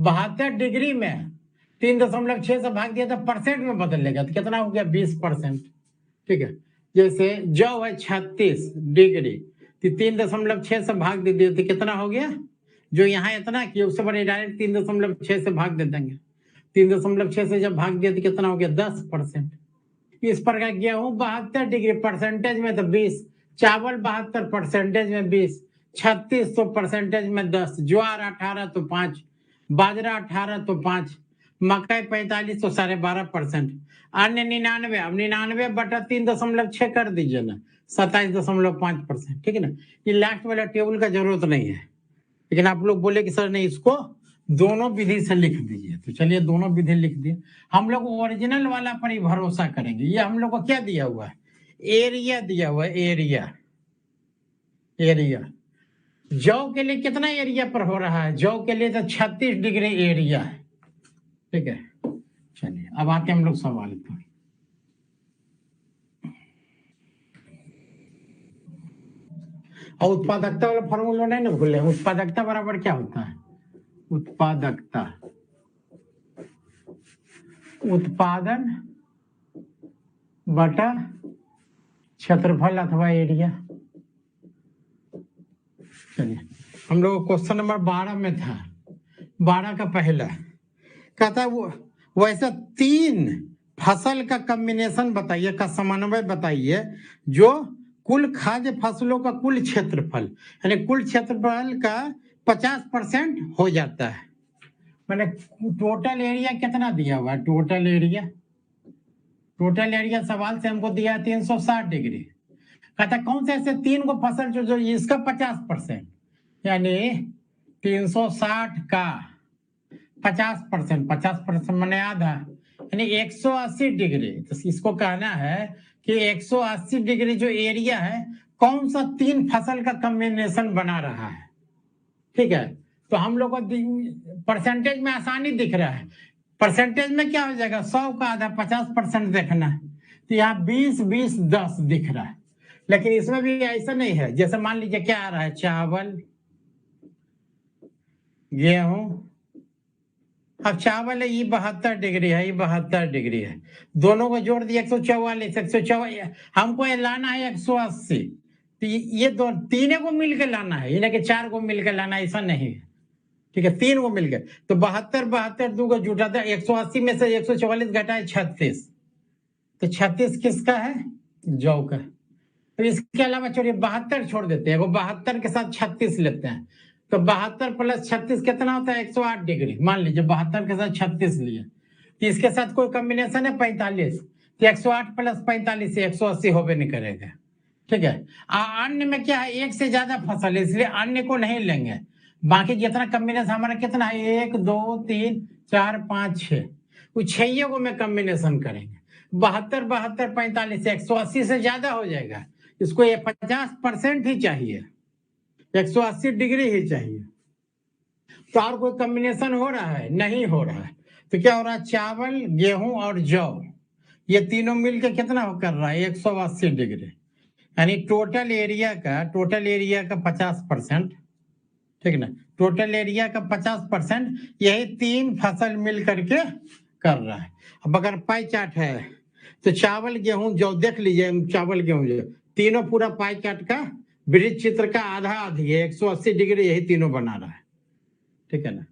72 degree में 3.6 से भाग दिया तो परसेंट में बदलेगा तो कितना हो गया 20%। ठीक है, जैसे जो है 36 डिग्री तो 3.6 से भाग दे दिए तो कितना हो गया, जो यहाँ इतना किया उससे बड़े डायरेक्ट 3.6 से भाग दे देंगे। 3.6 से जब भाग दिया तो कितना हो गया 10%। इस प्रकार गेहूं 72 डिग्री परसेंटेज में तो 20, चावल 72 परसेंटेज में 20, 36 तो परसेंटेज में 10, ज्वार 18 तो 5, बाजरा 18 तो 5, मकई 45 तो 12.5%, अन्य 99। अब 99/3.6 कर दीजिए ना, 27.5%। ठीक है ना, ये लास्ट वाला टेबल का जरूरत नहीं है, लेकिन आप लोग बोले कि सर नहीं इसको दोनों विधि से लिख दीजिए, तो चलिए दोनों विधि लिख दिए। हम लोग ओरिजिनल वाला पर ही भरोसा करेंगे। ये हम लोग को क्या दिया हुआ है, एरिया दिया हुआ है, एरिया। एरिया जौ के लिए कितना एरिया पर हो रहा है, जौ के लिए तो 36 डिग्री एरिया है। ठीक है, चलिए अब आते हम लोग सवाल पर। और उत्पादकता वाला फॉर्मूला नहीं ना भूले, उत्पादकता बराबर क्या होता है, उत्पादकता उत्पादन बटा क्षेत्रफल अथवा एरिया। चलिए हम लोग क्वेश्चन नंबर 12 में था, 12 का पहला कहता है वो वैसा 3 फसल का कॉम्बिनेशन बताइए, का समन्वय बताइए जो कुल खाद्य फसलों का कुल क्षेत्रफल यानी कुल क्षेत्रफल का 50% हो जाता है। मैंने टोटल एरिया कितना दिया हुआ है, टोटल एरिया सवाल से हमको दिया है 360 डिग्री। कहता कौन से ऐसे 3 को फसल जो इसका 50% यानी 360 का 50%, 50% मैंने आधा यानी 180 डिग्री। तो इसको कहना है कि 180 डिग्री जो एरिया है कौन सा 3 फसल का कॉम्बिनेशन बना रहा है। ठीक है, तो हम लोग को परसेंटेज में आसानी दिख रहा है। परसेंटेज में क्या हो जाएगा, 100 का आधा 50% देखना है, तो यहाँ 20 20 10 दिख रहा है। लेकिन इसमें भी ऐसा नहीं है, जैसे मान लीजिए क्या आ रहा है, चावल गेहूं। अब चावल है ये 72 डिग्री है, ये 72 डिग्री है, दोनों को जोड़ दिया 144, 144 हमको ये लाना है 180। तो ये दो तीन को मिलकर लाना है, ये ना कि 4 को मिलकर लाना, ऐसा नहीं है। ठीक है, 3 को मिलकर तो 72 72 2 को जुटा था, 180 में से 144 घटाए 36, तो 36 किसका है, जौ का। तो इसके अलावा छोड़िए 72 छोड़ देते हैं, वो 72 के साथ 36 लेते हैं, तो 72 प्लस 36 कितना होता है 108 डिग्री। मान लीजिए 72 के साथ 36 लिए, तो इसके साथ कोई कॉम्बिनेशन है 45, तो 108 प्लस 45 से 180 होबे नहीं करेगा। ठीक है, अन्य में क्या है, एक से ज्यादा फसल है इसलिए अन्य को नहीं लेंगे। बाकी जितना कॉम्बिनेशन हमारा कितना है 1 2 3 4 5 6, वो 6 को में कॉम्बिनेशन करेंगे। 72 72 45 180 से ज्यादा हो जाएगा, इसको ये 50% ही चाहिए, 180 डिग्री ही चाहिए। तो और कोई कॉम्बिनेशन हो रहा है, नहीं हो रहा है। तो क्या हो रहा है, चावल गेहूं और जौ ये तीनों मिलकर कितना कर रहा है 180 डिग्री, यानी टोटल एरिया का 50%। ठीक ना, टोटल एरिया का 50% यही 3 फसल मिल करके कर रहा है। अब अगर पाई चार्ट है तो चावल गेहूं जौ देख लीजिए, चावल गेहूं जौ तीनों पूरा पाई चार्ट का वृत्त चित्र का आधा आधी है, 180 डिग्री यही तीनों बना रहा है। ठीक है ना,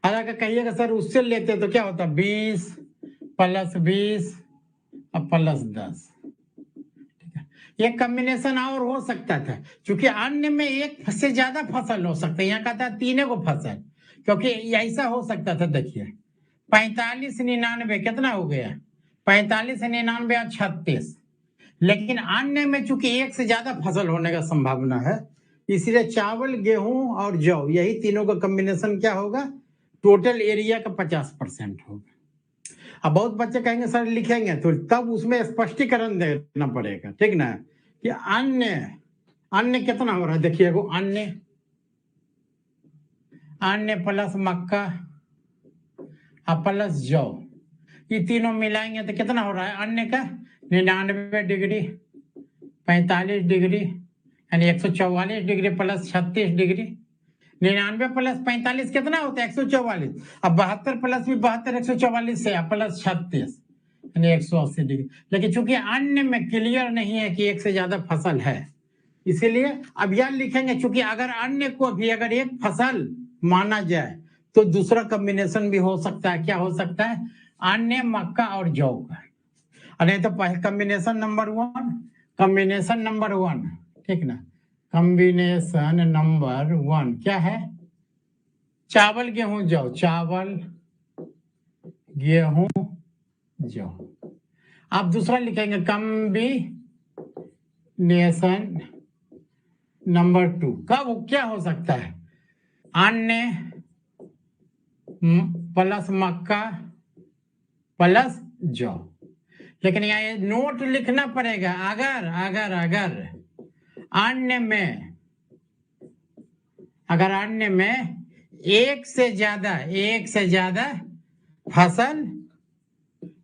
आधा का कहिएगा सर उससे लेते तो क्या होता, 20 प्लस 20 और प्लस 10। ये कॉम्बिनेशन और हो सकता था, क्योंकि अन्य में एक से ज्यादा फसल हो सकता है, यहाँ कहता है 3 को फसल, क्योंकि ऐसा हो सकता था। देखिए 45 99 कितना हो गया, 45 99 और 36, लेकिन अन्य में चूंकि एक से ज्यादा फसल होने का संभावना है, इसलिए चावल गेहूं और जौ यही तीनों का कॉम्बिनेशन क्या होगा, टोटल एरिया का 50% होगा। अब बहुत बच्चे कहेंगे सर लिखेंगे तो तब उसमें स्पष्टीकरण देना पड़ेगा। ठीक ना, कि अन्य कितना हो रहा है, देखिए वो अन्य प्लस मक्का और प्लस जौ, ये तीनों मिलाएंगे तो कितना हो रहा है, अन्य का 99 डिग्री 45 डिग्री यानी 144 डिग्री प्लस 36 डिग्री 99 प्लस 45 कितना होता है? 144। अब 72 प्लस भी 72 144 से प्लस 36 यानी 180 डिग्री। लेकिन चूंकि अन्य में क्लियर नहीं है कि एक से ज्यादा फसल है, इसीलिए अब यह लिखेंगे चूंकि अगर अन्य को भी अगर एक फसल माना जाए तो दूसरा कॉम्बिनेशन भी हो सकता है। क्या हो सकता है? अन्य मक्का और जौ का। नहीं तो कॉम्बिनेशन नंबर 1, कॉम्बिनेशन नंबर 1, ठीक ना। कॉम्बिनेशन नंबर 1 क्या है? चावल गेहूं जौ, चावल गेहूं जौ। आप दूसरा लिखेंगे कॉम्बिनेशन नंबर 2। कब क्या हो सकता है? अन्य प्लस मक्का प्लस जौ। लेकिन यहाँ ये नोट लिखना पड़ेगा, अगर अगर अगर अन्य में एक से ज्यादा फसल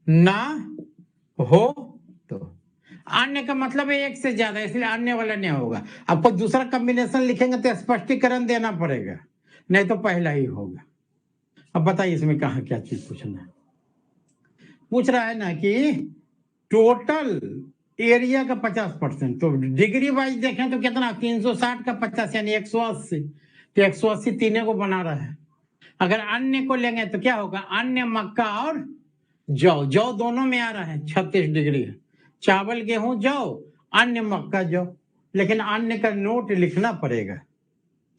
ना हो तो। अन्य का मतलब है एक से ज्यादा, इसलिए अन्य वाला नहीं होगा। आपको दूसरा कॉम्बिनेशन लिखेंगे तो स्पष्टीकरण देना पड़ेगा, नहीं तो पहला ही होगा। अब बताइए इसमें कहा क्या चीज पूछना है? पूछ रहा है ना कि टोटल एरिया का 50%, तो डिग्री वाइज देखें तो कितना? 360 का 50 यानी 180। तो 180 तीनों को बना रहा है। अगर अन्य को लेंगे तो क्या होगा? अन्य मक्का और जौ, जौ दोनों में आ रहा है 36 डिग्री है। चावल गेहूं जौ, अन्य मक्का जौ, लेकिन अन्य का नोट लिखना पड़ेगा।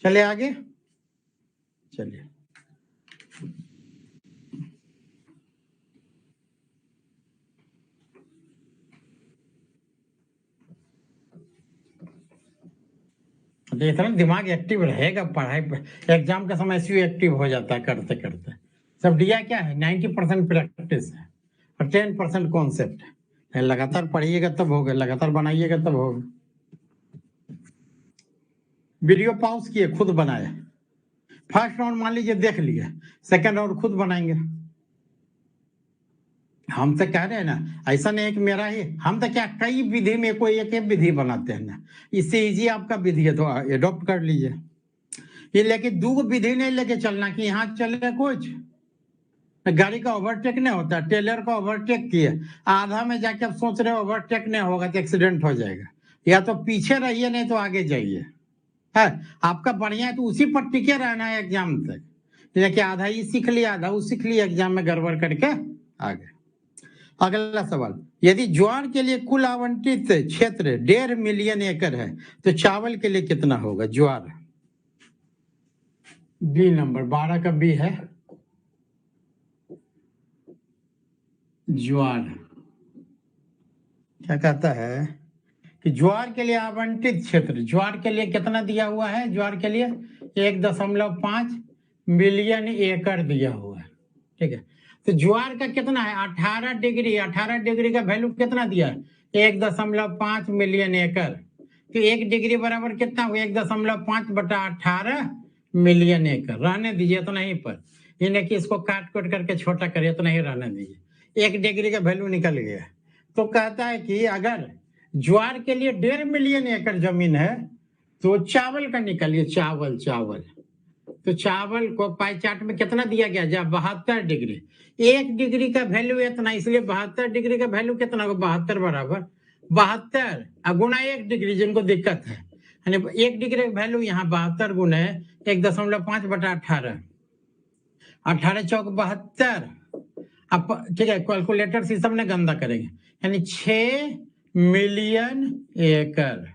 चले आगे, चलिए। इतना दिमाग एक्टिव रहेगा पढ़ाई पर, एग्जाम का समय ऐसे एक्टिव हो जाता है करते करते। सब दिया क्या है? 90% प्रैक्टिस है और 10% कॉन्सेप्ट है। लगातार पढ़िएगा तब होगा, लगातार बनाइएगा तब होगा। वीडियो पॉज किए, खुद बनाए। फर्स्ट राउंड मान लीजिए देख लिए, सेकंड राउंड खुद बनाएंगे। हम तो कह रहे हैं ना, ऐसा नहीं एक मेरा ही, हम तो क्या कई विधि में कोई एक विधि बनाते हैं ना। इससे इजी आपका विधि है तो एडॉप्ट कर लीजिए। ये लेके दो विधि नहीं लेके चलना कि यहाँ चले कुछ गाड़ी का ओवरटेक नहीं होता। टेलर का ओवरटेक किए, आधा में जाके आप सोच रहे हो ओवरटेक नहीं होगा तो एक्सीडेंट हो जाएगा। या तो पीछे रहिए नहीं तो आगे जाइए। है आपका बढ़िया है तो उसी पर टिके रहना है एग्जाम तक। लेकिन आधा ही सीख लिया, आधा वो सीख लिया, एग्जाम में गड़बड़ करके आगे। अगला सवाल, यदि ज्वार के लिए कुल आवंटित क्षेत्र 1.5 मिलियन एकड़ है तो चावल के लिए कितना होगा? ज्वार बी नंबर 12 का बी है ज्वार। क्या कहता है कि ज्वार के लिए आवंटित क्षेत्र, ज्वार के लिए कितना दिया हुआ है? ज्वार के लिए 1.5 मिलियन एकड़ दिया हुआ है, ठीक है। तो ज्वार का कितना है? 18 डिग्री, 18 डिग्री का वैल्यू कितना दिया है? 1.5 मिलियन एकड़। तो 1 डिग्री बराबर कितना हुआ? 1.5 बटा 18 मिलियन एकड़। रहने दीजिए इतना ही पर, इन्हें कि इसको काट कोट करके छोटा करिए, इतना ही रहने दीजिए। 1 डिग्री का वैल्यू निकल गया। तो कहता है कि अगर ज्वार के लिए 1.5 मिलियन एकड़ जमीन है तो चावल का निकालिए। चावल तो चावल को पाई चार्ट में कितना दिया गया? जब 72 डिग्री, 1 डिग्री का वैल्यू इतना, इसलिए 72 डिग्री का वैल्यू कितना होगा? 72 बराबर 72 गुना 1 डिग्री, जिनको दिक्कत है। 1 डिग्री का वैल्यू यहाँ 72 गुना है 1.5 बटा 18, 18 चौक 72। अब ठीक है, कैलकुलेटर सिस्टम ने गंदा करेंगे, यानी 6 मिलियन एकड़।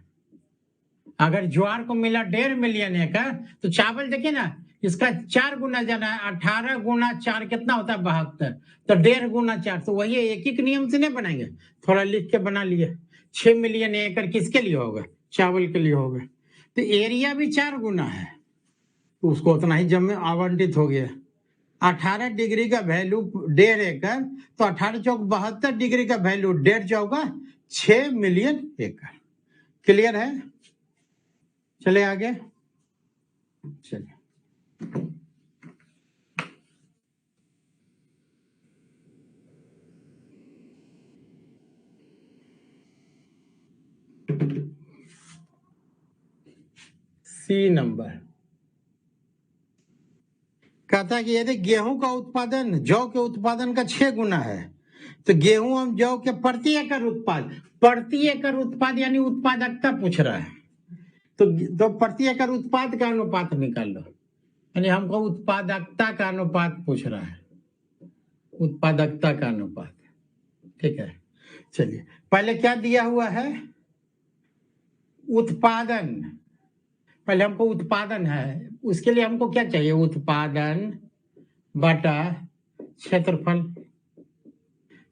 अगर ज्वार को मिला 1.5 मिलियन एकड़ तो चावल देखिए ना, इसका 4 गुना जाना है। 18 गुना 4 कितना होता है? 72। तो 1.5 गुना 4, तो वही एक ही नियम से नहीं बनाएंगे, थोड़ा लिख के बना लिए। 6 मिलियन एकड़ किसके लिए होगा? चावल के लिए होगा। तो एरिया भी 4 गुना है, तो उसको उतना ही जमीन आवंटित हो गया। 18 डिग्री का वैल्यू 1.5 एकड़, तो 18 चौक 72 डिग्री का वैल्यू 1.5 चौका 6 मिलियन एकड़। क्लियर है? चले आगे, चलिए। सी नंबर, कहता है कि यदि गेहूं का उत्पादन जौ के उत्पादन का 6 गुना है तो गेहूं और जौ के प्रति एकड़ उत्पाद यानी उत्पादकता पूछ रहा है। तो प्रति एकड़ उत्पाद का अनुपात निकाल लो, यानी हमको उत्पादकता का अनुपात पूछ रहा है, उत्पादकता का अनुपात। ठीक है, चलिए पहले क्या दिया हुआ है, उत्पादन। पहले हमको उत्पादन है, उसके लिए हमको क्या चाहिए, उत्पादन बटा क्षेत्रफल।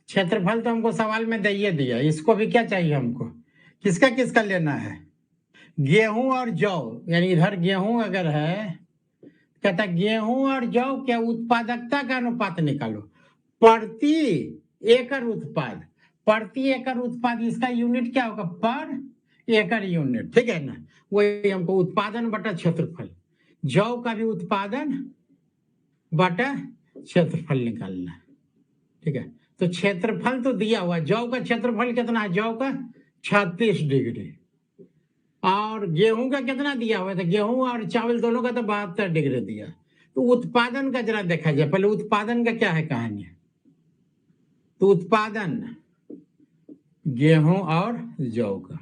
क्षेत्रफल तो हमको सवाल में दे दिया, इसको भी क्या चाहिए हमको, किसका किसका लेना है, गेहूं और जौ। यानी इधर गेहूं अगर है, कहता गेहूं और जौ के उत्पादकता का अनुपात निकालो प्रति एकड़ उत्पाद। प्रति एकड़ उत्पाद इसका यूनिट क्या होगा, पर एकड़ यूनिट। ठीक है ना, वही हमको उत्पादन बटा क्षेत्रफल, जौ का भी उत्पादन बटा क्षेत्रफल निकालना है। ठीक है, तो क्षेत्रफल तो दिया हुआ, जौ का क्षेत्रफल कितना है, जौ का 36 डिग्री, और गेहूं का कितना दिया हुआ था, गेहूं और चावल दोनों का तो 72 डिग्री दिया। तो उत्पादन का जरा देखा जाए, पहले उत्पादन का क्या है कहानी। तो उत्पादन गेहूं और जौ का,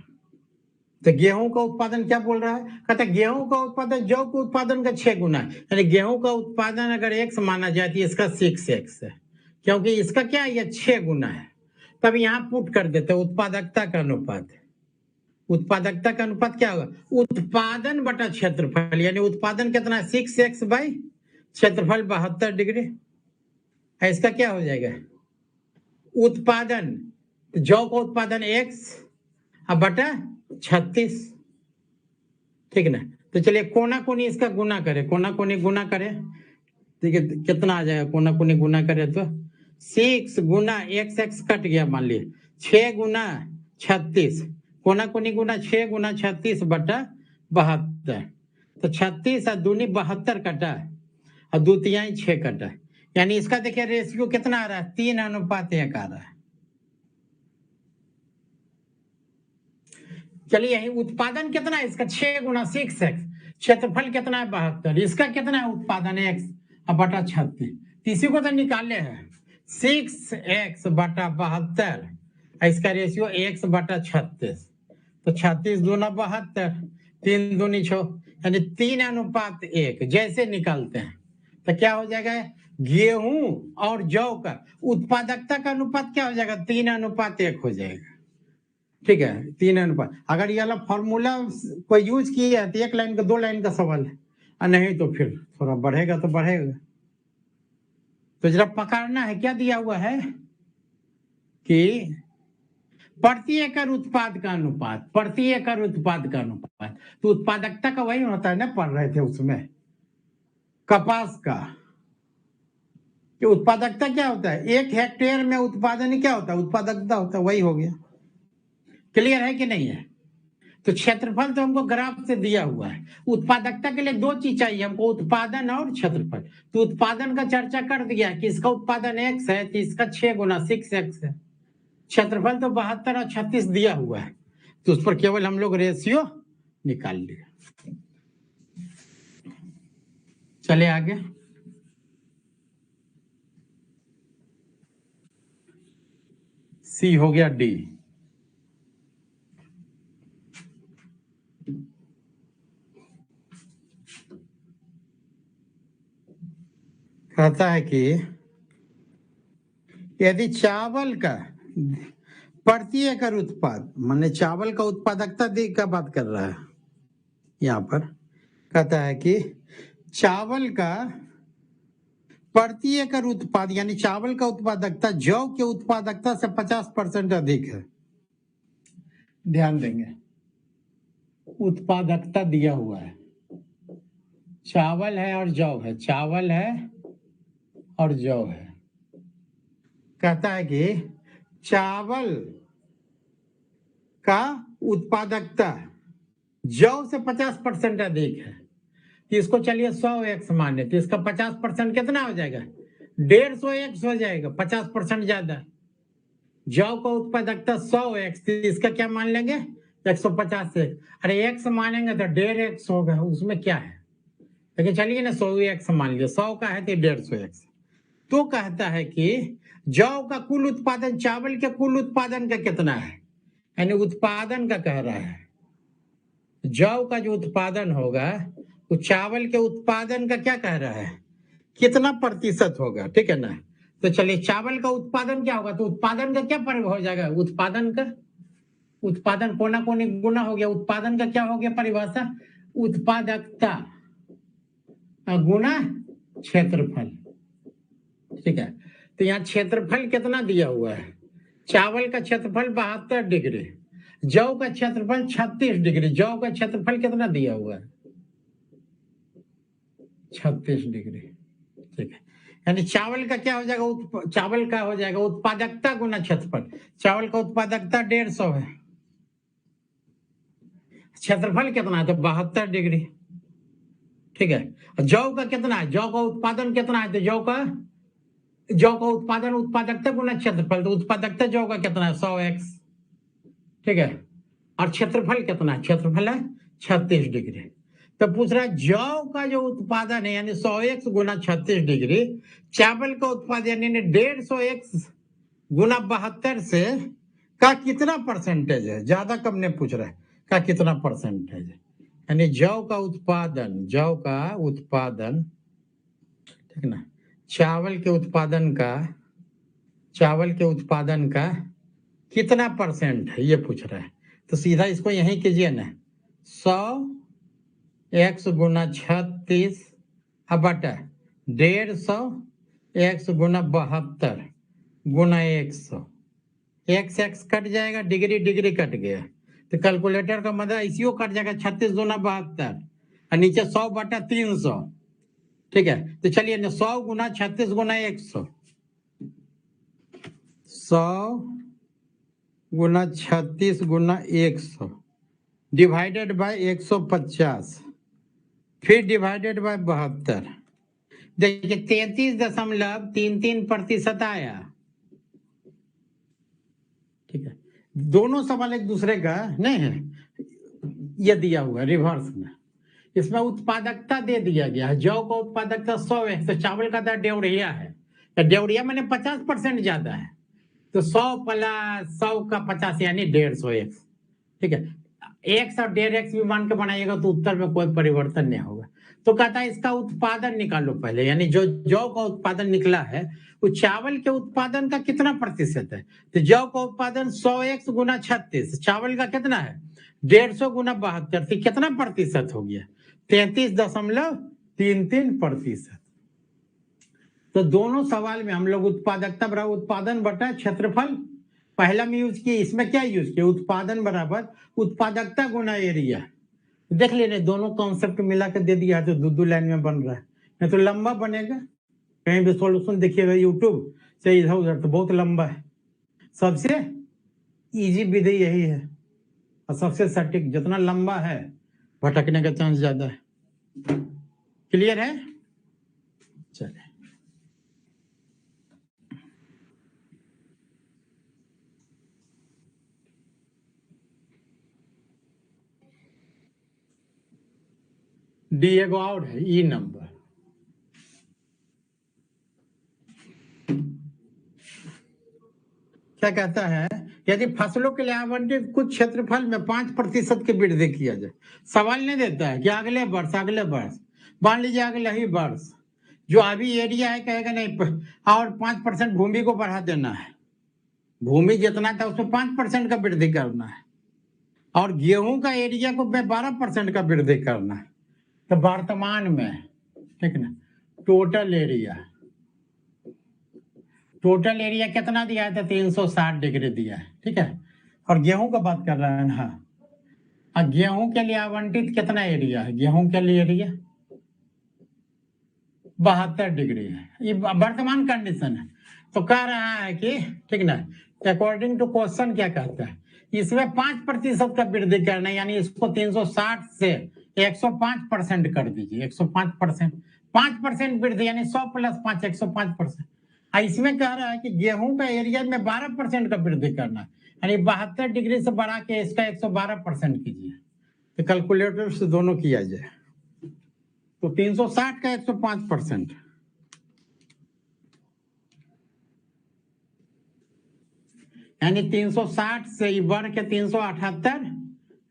तो गेहूं का उत्पादन क्या बोल रहा है, कहता गेहूं का उत्पादन जौ के उत्पादन का 6 गुना है। यानी गेहूं का उत्पादन अगर x माना जाए तो इसका 6x है, क्योंकि इसका क्या है, ये 6 गुना है। तब यहां पुट कर देते उत्पादकता का अनुपात। उत्पादकता का अनुपात क्या होगा, उत्पादन बटा क्षेत्रफल, यानी उत्पादन कितना है 6x बाई क्षेत्रफल 72 डिग्री। इसका क्या हो जाएगा, उत्पादन जौ का उत्पादन x अब बटा 36। ठीक ना, तो चलिए कोना कोनी इसका गुना करे, कोना कोनी गुना करे, ठीक है, कितना आ जाएगा, कोना कोनी गुना करे तो 6 गुना x कट गया, मान लीजिए 6 गुना 36, कोना कोनी गुना 6 गुना 36 बटा 72। तो 36 और दूनी 72 कटा और दो तिहाई 6 कटा, यानी इसका देखिए रेशियो कितना आ रहा है, 3:1 आ रहा है। चलिए यही उत्पादन कितना है इसका, 6 गुना 6x, क्षेत्रफल कितना है 72, इसका कितना है उत्पादन x बटा 36, इसी को तो निकाले हैं 6x बटा 72, इसका रेशियो x बटा 36, तो 36 दूना 72, 3 दूनी 6, यानी 3:1 जैसे निकालते हैं तो क्या हो जाएगा, गेहूं और जौ का उत्पादकता का अनुपात क्या हो जाएगा, 3:1 हो जाएगा। ठीक है, 3:1। अगर ये वाला फॉर्मूला कोई यूज किया है तो 1 लाइन का 2 लाइन का सवाल है, और नहीं तो फिर थोड़ा बढ़ेगा तो बढ़ेगा। तो जरा पकड़ना है, क्या दिया हुआ है कि प्रति एकड़ उत्पाद का अनुपात, प्रति एकड़ उत्पाद का अनुपात, तो उत्पादकता का वही होता है ना, पढ़ रहे थे उसमें कपास का, कि उत्पादकता क्या होता है, 1 हेक्टेयर में उत्पादन क्या होता है, उत्पादकता होता है, वही हो गया। क्लियर है कि नहीं है। तो क्षेत्रफल तो हमको ग्राफ से दिया हुआ है, उत्पादकता के लिए 2 चीज चाहिए हमको, उत्पादन और क्षेत्रफल। तो उत्पादन का चर्चा कर दिया कि इसका उत्पादन x है तो इसका 6 गुना 6x है, क्षेत्रफल तो 72 और 36 दिया हुआ है, तो उस पर केवल हम लोग रेशियो निकाल लिया। चले आगे, सी हो गया डी। कहता है कि यदि चावल का प्रति एकड़ उत्पाद, माने चावल का उत्पादकता का बात कर रहा है यहाँ पर, कहता है कि चावल का प्रति एकड़ उत्पाद यानी चावल का उत्पादकता जौ के उत्पादकता से 50% अधिक है। ध्यान देंगे, उत्पादकता दिया हुआ है, चावल है और जौ है, चावल है और जौ है। कहता है कि चावल का उत्पादकता जौ से 50% अधिक है, तो इसको चलिए 100x माने, तो इसका 50% कितना हो जाएगा, 150x हो जाएगा, 50% ज्यादा। जौ का उत्पादकता 100x, तो इसका क्या मान लेंगे, 150x। अरे x मानेंगे तो 1.5x होगा, उसमें क्या है, लेकिन चलिए ना 100x मान लिया, 100 का है तो 150x। तो कहता है कि जौ का कुल उत्पादन चावल के कुल उत्पादन का कितना है, यानी उत्पादन का कह रहा है। जौ का जो उत्पादन होगा वो चावल के उत्पादन का क्या कह रहा है, कितना प्रतिशत होगा, ठीक है ना। तो चलिए चावल का उत्पादन क्या होगा, तो उत्पादन का क्या परिभाषा हो जाएगा, उत्पादन कोना कोनी गुना हो गया, उत्पादन का क्या हो गया परिभाषा, उत्पादकता गुना क्षेत्रफल, ठीक है। तो यहाँ क्षेत्रफल कितना दिया हुआ है, चावल का क्षेत्रफल 72 डिग्री, जौ का क्षेत्रफल 36 डिग्री। जौ का क्षेत्रफल कितना दिया हुआ है, 36 डिग्री, ठीक है। यानी चावल का क्या हो जाएगा, चावल का हो जाएगा उत्पादकता गुना क्षेत्रफल। चावल का उत्पादकता 150 है, क्षेत्रफल कितना है, तो 72 डिग्री, ठीक है। जौ का कितना है, जौ का उत्पादन कितना है, तो जौ का उत्पादन उत्पादकता गुना क्षेत्रफल, तो उत्पादकता जौ का कितना है, 100x, ठीक है। और क्षेत्रफल कितना है, क्षेत्रफल है 36 डिग्री। तो पूछ रहा है जौ का जो उत्पादन है यानी 100x गुना 36 डिग्री, चावल का उत्पादन यानी 150x गुना 72 से का कितना परसेंटेज है, ज्यादा कम ने पूछ रहा है का कितना परसेंटेज है, यानी जौ का उत्पादन, ठीक ना, चावल के उत्पादन का कितना परसेंट है ये पूछ रहा है। तो सीधा इसको यही कीजिए ना, 100x गुना 36 बटा 150x गुना 72 गुना 100, x कट जाएगा, डिग्री डिग्री कट गया, तो कैलकुलेटर का मतलब इसी कट जाएगा, 36 गुना 72 और नीचे 100 बटा 300, ठीक है। तो चलिए 100 गुना 36 गुना 100, 100 गुना 36 गुना 100 डिवाइडेड बाय 150, फिर डिवाइडेड बाय 72, देखिए 33.33% आया, ठीक है। दोनों सवाल एक दूसरे का नहीं है, ये दिया हुआ रिवर्स में, इसमें उत्पादकता दे दिया गया है, जौ का उत्पादकता 100 है, तो चावल का तो डेवढ़िया है, तो डेवढ़िया मैंने 50% ज्यादा है, तो 100 प्लस 100 का 50 यानी 150x, ठीक है। x और 1.5x भी मान के बनाइएगा तो उत्तर में कोई परिवर्तन नहीं होगा। तो कहता है इसका उत्पादन निकालो पहले, यानी जो जौ का उत्पादन निकला है वो चावल के उत्पादन का कितना प्रतिशत है, तो जौ का उत्पादन 100x गुना 36, चावल का कितना है 150 गुना 72 से कितना प्रतिशत हो गया, 33.33%। तो दोनों सवाल में हम लोग उत्पादकता बराबर उत्पादन बटा क्षेत्रफल पहला में यूज किए, इसमें क्या यूज किया, उत्पादन बराबर उत्पादकता गुना एरिया। देख लेने दोनों कॉन्सेप्ट मिला के दे दिया है, तो दो लाइन में बन रहा है, नहीं तो लंबा बनेगा, कहीं भी सॉल्यूशन देखिएगा यूट्यूब से इधर उधर तो बहुत लंबा है। सबसे इजी विधि यही है और सबसे सटीक, जितना लंबा है भटकने का चांस ज्यादा है। क्लियर है, चलिए डी एगो आउट है ई नंबर, क्या कहता है, यदि फसलों के लिए आवंटित कुछ क्षेत्रफल में 5% की वृद्धि किया जाए, सवाल नहीं देता है कि अगले वर्ष मान लीजिए अगले ही वर्ष जो अभी एरिया है कहेगा नहीं और 5% भूमि को बढ़ा देना है, भूमि जितना था उसमें 5% का वृद्धि करना है, और गेहूं का एरिया को 12% का वृद्धि करना है। तो वर्तमान में, ठीक ना, टोटल एरिया कितना दिया है, तो 360 डिग्री दिया है, ठीक है। और गेहूं का बात कर रहा है ना, और गेहूं के लिए आवंटित कितना एरिया है, गेहूं के लिए एरिया 72 डिग्री है, ये वर्तमान कंडीशन है। तो कह रहा है कि, ठीक ना, अकॉर्डिंग टू क्वेश्चन क्या कहता है, इसमें 5% का वृद्धि करना है, यानी इसको 360 से 105% कर दीजिए, 105%, 5% वृद्धि यानी 100 प्लस 5 105%। इसमें कह रहा है कि गेहूं का एरिया में 12% का वृद्धि करना है, यानी 72 डिग्री से बढ़ा के इसका 112% कीजिए, तो कैलकुलेटर से दोनों किया जाए तो 360 का 105%, यानी 360 से बढ़ के 378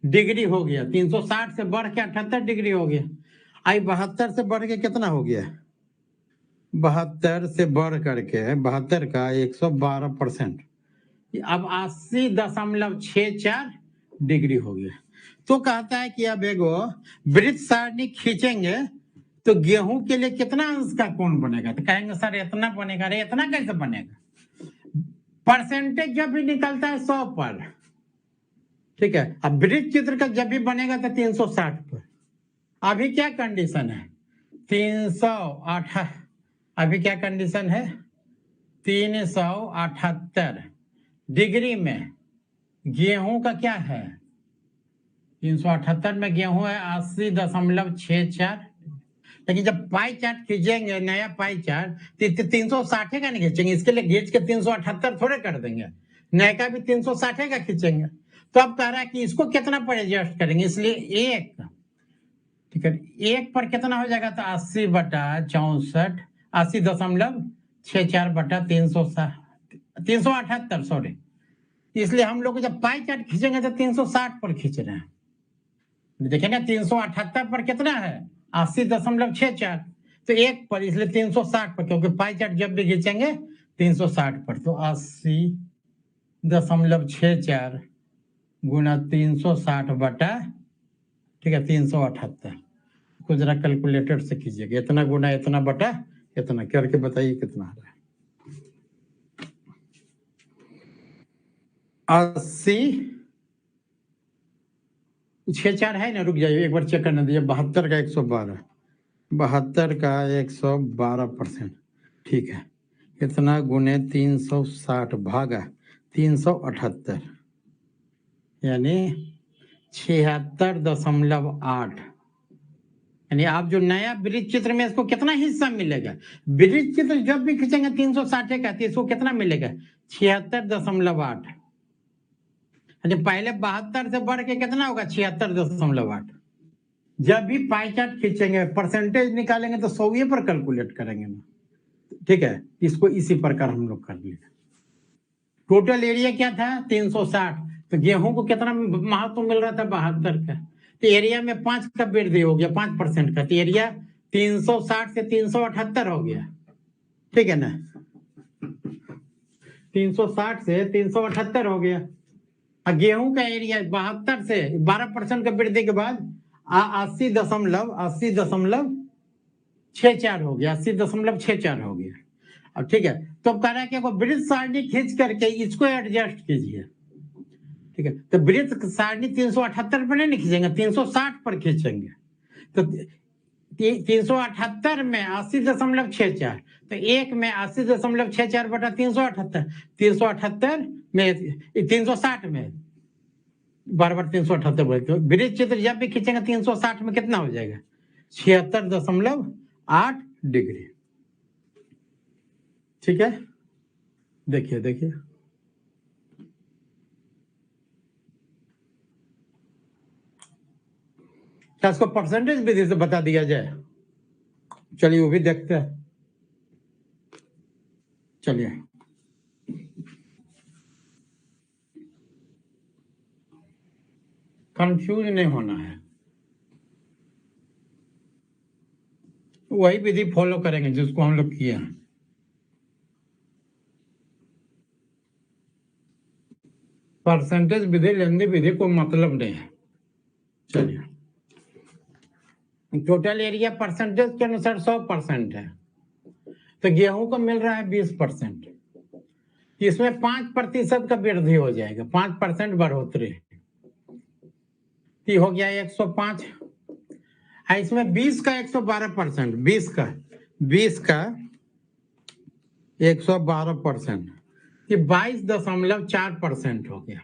डिग्री हो गया। 360 से बढ़ के 78 डिग्री हो गया। आई 72 से बढ़ के कितना हो गया? 72 से बढ़ करके 72 का 112%, अब 80.64 डिग्री हो गया। तो कहता है कि अब एगो वृत्त सारणी खींचेंगे तो गेहूं के लिए कितना अंश का कोण बनेगा? तो कहेंगे सर इतना बनेगा। अरे इतना कैसे बनेगा? परसेंटेज जब भी निकलता है 100 पर, ठीक है। अब वृत्त चित्र का जब भी बनेगा तो 360 पर। अभी क्या कंडीशन है? 308। अभी क्या कंडीशन है? 378 डिग्री में गेहूं का क्या है? 378 में गेहूं है 80.64। लेकिन जब पाई चार्ट खींचेंगे, नया पाई चार्ट, तो 360 का नहीं खींचेंगे। इसके लिए गेज के 378 थोड़े कर देंगे, नए का भी 360 का खींचेंगे। तो अब कह रहा है कि इसको कितना पर एडजस्ट करेंगे, इसलिए एक, ठीक है, एक पर कितना हो जाएगा? तो 80/64, 80.64/378, सॉरी। इसलिए हम लोग जब पाई चार्ट खींचेंगे तो 360 पर खींच रहे हैं। देखें ना, 378 पर कितना है? 80.64। तो एक पर, इसलिए 360 पर, क्योंकि पाई चार्ट जब भी खींचेंगे 360 पर। तो 80.64 गुना 360 बटा, ठीक है, 378 को जरा कैलकुलेटर से कीजिएगा। इतना गुना इतना बटा इतना करके बताइए कितना आ रहा है। 80.64 है ना? रुक जाइए एक बार चेक करने दीजिए। 72 का 112, 72 का 112%, ठीक है। इतना गुने 360 भागा 378, यानी 76.8। यानी आप जो नया वृत्त चित्र में इसको कितना हिस्सा मिलेगा? वृत्त चित्र जब भी खींचेंगे 360 का, तो इसको कितना मिलेगा? 76.8। यानी पहले 72 से बढ़ के कितना होगा? 76.8। जब भी पाई चार्ट खींचेंगे, परसेंटेज निकालेंगे तो 100 पर कैलकुलेट करेंगे ना, ठीक है। इसको इसी प्रकार हम लोग कर लिए। टोटल एरिया क्या था? 360। तो गेहूं को कितना महत्व मिल रहा था? 72 का। तो एरिया में 5 का वृद्धि हो गया, 5% का। तो एरिया 360 से 378 हो गया, ठीक है ना। 360 से 378 हो गया। गेहूं का एरिया 72 से 12% का वृद्धि के बाद 80.64 हो गया, 80.64 हो गया। अब ठीक है, तो अब कह रहा है कि वृत्त सारणी खींच करके इसको एडजस्ट कीजिए, ठीक है। तो वृत्त सारणी 378 पर नहीं खींचेंगे, 360 पर खींचेंगे। तो 378 में 80.64, तो एक में 80.64 बटा 378, 378 में 360 में बार बार 378 वृत्त चित्र जब भी खींचेंगे 360 में कितना हो जाएगा? 76.8 डिग्री, ठीक है। देखिए देखिए, क्या इसको परसेंटेज विधि से बता दिया जाए? चलिए वो भी देखते हैं। चलिए, कंफ्यूज नहीं होना है, वही विधि फॉलो करेंगे जिसको हम लोग किए हैं। परसेंटेज विधि, लेंदी विधि को मतलब नहीं है। चलिए, टोटल एरिया परसेंटेज के अनुसार 100% है, तो गेहूं को मिल रहा है 20%। इसमें 5% का वृद्धि हो जाएगा, 5% बढ़ोतरी हो गया 105। इसमें 20 का 112%, 20 का 112%, ये 22.4% हो गया।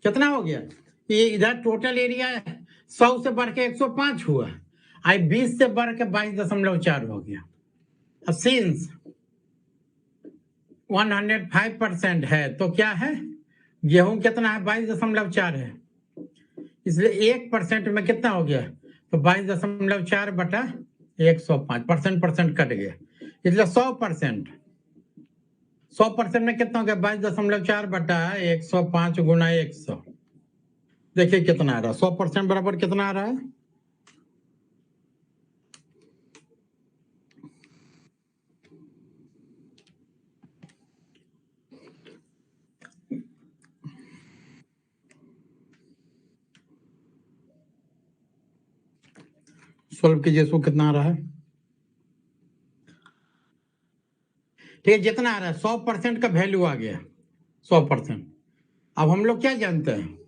कितना हो गया? ये इधर टोटल एरिया 100 से बढ़ के 105 हुआ, आई 20 से बढ़ के 22.4 हो गया। अब सिंस 105% है तो क्या है? गेहूं कितना है? 22.4 है, इसलिए 1% में कितना हो गया? तो 22.4 बटा 105 परसेंट कट गया, इसलिए 100%। 100% में कितना हो गया? 22.4 बटा 105 गुना 100। देखिए कितना आ रहा है, 100% बराबर कितना आ रहा है? सोल्व कीजिए, इसको कितना आ रहा है? ठीक है, जितना आ रहा है 100% का वैल्यू आ गया 100%। अब हम लोग क्या जानते हैं?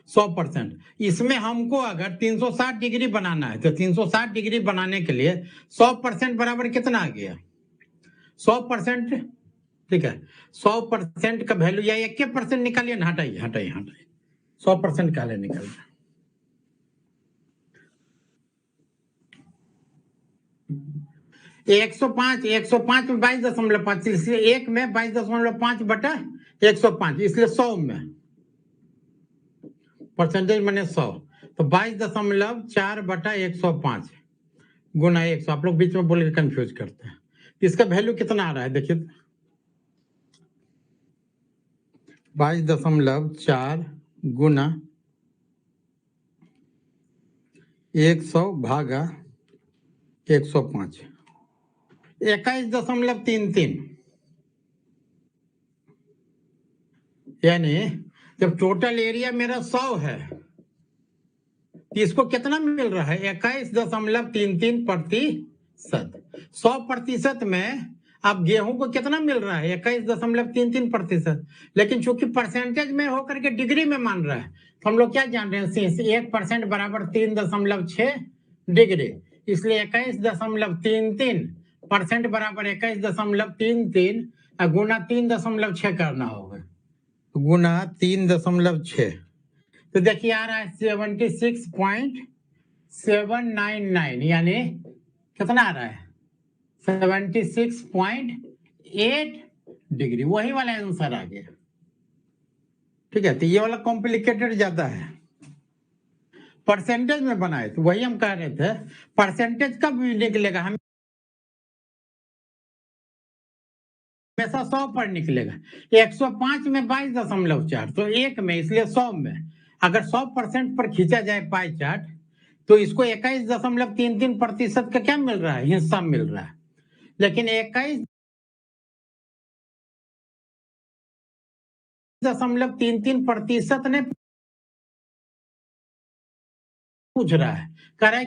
100%। इसमें हमको अगर 360 डिग्री बनाना है तो 360 डिग्री बनाने के लिए 100% बराबर कितना आ गया? 100%। ठीक है, 100% का वैल्यू या 1% निकालिए ना, हटाइए हटाइए हटाइए, 100% काले निकल रहा। 105 में 22.5, इसलिए एक में 22.5 बटा 105, इसलिए 100 में परसेंटेज मैंने 100, तो 22.4 बटा 105 गुना 100। आप लोग बीच में बोल के कंफ्यूज करते हैं। इसका वैल्यू कितना आ रहा है? देखिए 22.4 गुना 100 भागा 105, 21.33। यानी जब टोटल एरिया मेरा 100 है तो इसको कितना मिल रहा है? 21.33%। 100% में अब गेहूं को कितना मिल रहा है? 21.33%। लेकिन चूंकि परसेंटेज में होकर के डिग्री में मान रहा है, तो हम लोग क्या जान रहे हैं? 1% बराबर 3.6 डिग्री, इसलिए 21.33% बराबर 21.33 गुना 3.6 करना होगा, गुना 3.6। तो देखिए आ रहा है 76.799, यानी कितना आ रहा है? 76.8 डिग्री, वही वाला आंसर आ गया। ठीक है, तो ये वाला कॉम्प्लिकेटेड ज्यादा है, परसेंटेज में बनाए तो वही हम कह रहे थे। परसेंटेज कब निकलेगा? हम हमेशा 100 पर निकलेगा। 105 में 22.4, तो एक में, इसलिए 100 में। अगर 100% पर खींचा जाए पाई चार्ट तो इसको 21.33% का क्या मिल रहा है? हिस्सा मिल रहा है। लेकिन 21.33% ने पूछ रहा है, कह रहा है